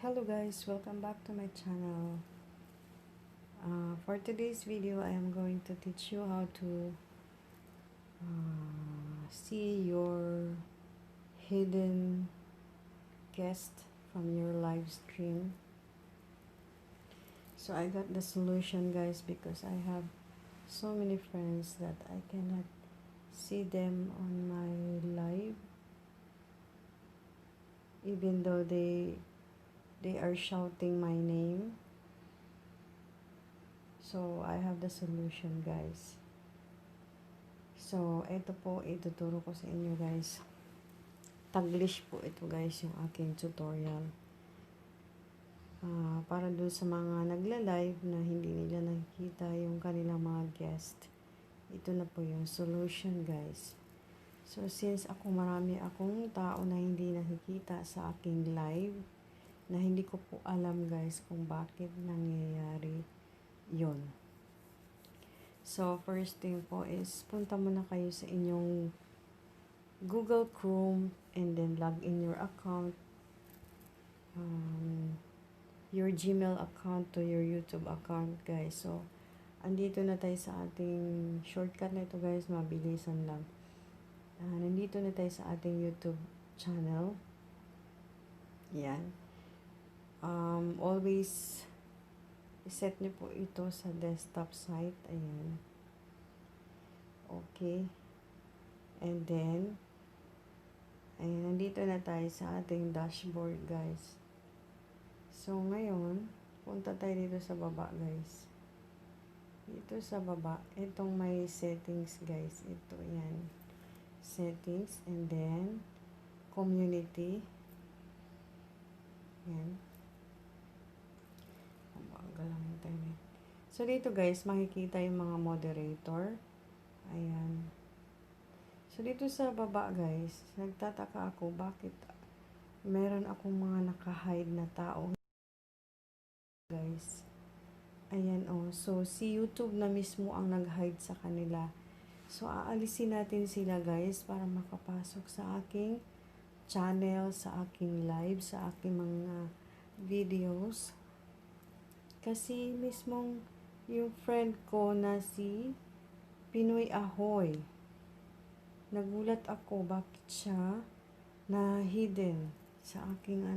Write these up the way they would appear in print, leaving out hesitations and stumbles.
Hello guys, welcome back to my channel. For today's video, I am going to teach you how to see your hidden guest from your live stream. So I got the solution guys because I have so many friends that I cannot see them on my live even though they are shouting my name. So I have the solution guys. So ito po ituturo ko sa inyo guys. Taglish po ito guys yung aking tutorial. Para doon sa mga nagla-live na hindi nila nakikita yung kanilang mga guest. Ito na po yung solution guys. So since marami akong tao na hindi nakikita sa aking live, na hindi ko po alam guys kung bakit nangyayari yon. So first thing po is punta muna kayo sa inyong Google Chrome and then log in your account, your Gmail account to your YouTube account guys. So andito na tayo sa ating shortcut na ito guys, mabilisan lang. Nandito na tayo sa ating YouTube channel. Yan. Always set niyo po ito sa desktop site. Ayan. Okay. And then, ayan, nandito na tayo sa ating dashboard, guys. So, ngayon, punta tayo dito sa baba, guys. Dito sa baba, itong may settings, guys. Ito, yan. Settings, and then, community. Yan. So, dito guys, makikita yung mga moderator. Ayan. So, dito sa baba guys, nagtataka ako bakit meron akong mga naka-hide na tao. Guys. Ayan oh. So, si YouTube na mismo ang nag-hide sa kanila. So, aalisin natin sila guys para makapasok sa aking channel, sa aking live, sa aking mga videos. Kasi mismong yung friend ko na si Pinoy Ahoy, nagulat ako bakit siya na hidden sa aking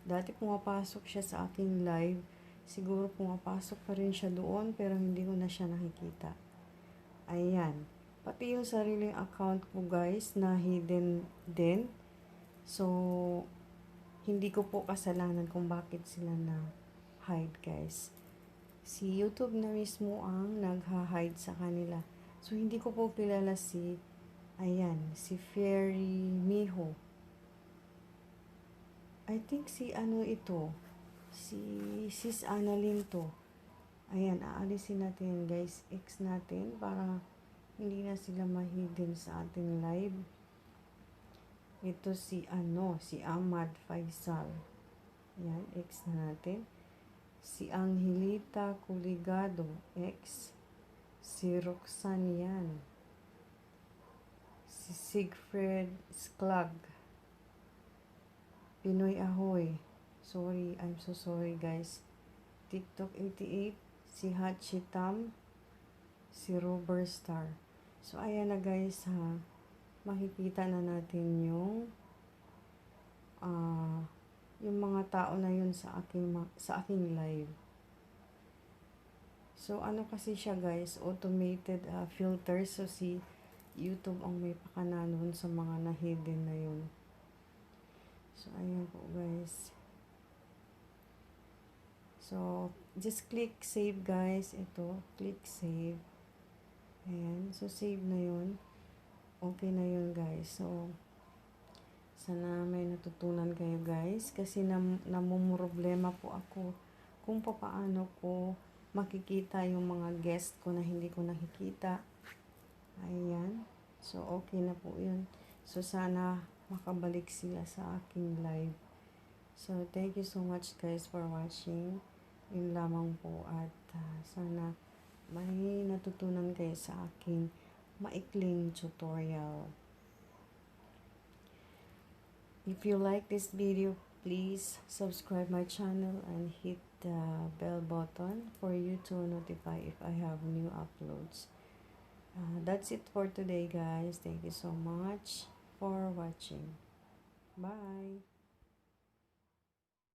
dati pumapasok siya sa aking live, siguro pumapasok pa rin siya doon pero hindi ko na siya nakikita. Ayan, pati yung sariling account ko guys na hidden din. So hindi ko po kasalanan kung bakit sila na hide guys. Si YouTube na mismo ang nagha-hide sa kanila. So, hindi ko po kilala si Fairy Miho. I think si ito. Si Sis Annalyn to. Ayan, aalisin natin guys. X natin para hindi na sila ma-hidden sa ating live. Ito si Ahmad Faisal. Ayan, X na natin. Si Angelita Culigado, X. Si Roxanne yan. Si Siegfried Sklag. Pinoy Ahoy. Sorry, I'm so sorry guys. TikTok 88. Si Hachitam. Si Robert Star. So, ayan na guys ha. Makikita na natin yung mga tao na yun sa aking live. So, kasi siya guys, automated filter. So, si YouTube ang may pakana nun sa mga na-hidden na yun. So, ayan po guys. So, just click save guys. Ito, click save. Ayan. So, save na yun. Okay na yun guys. So, sana may natutunan kayo guys. Kasi namumroblema po ako kung paano ko makikita yung mga guest ko na hindi ko nakikita. Ayan. So, okay na po yun. So, sana makabalik sila sa aking live. So, thank you so much guys for watching. Yun lamang po. At sana may natutunan kayo sa aking maikling tutorial. If you like this video, Please subscribe my channel and hit the bell button for you to notify if I have new uploads. That's it for today, guys. Thank you so much for watching. Bye.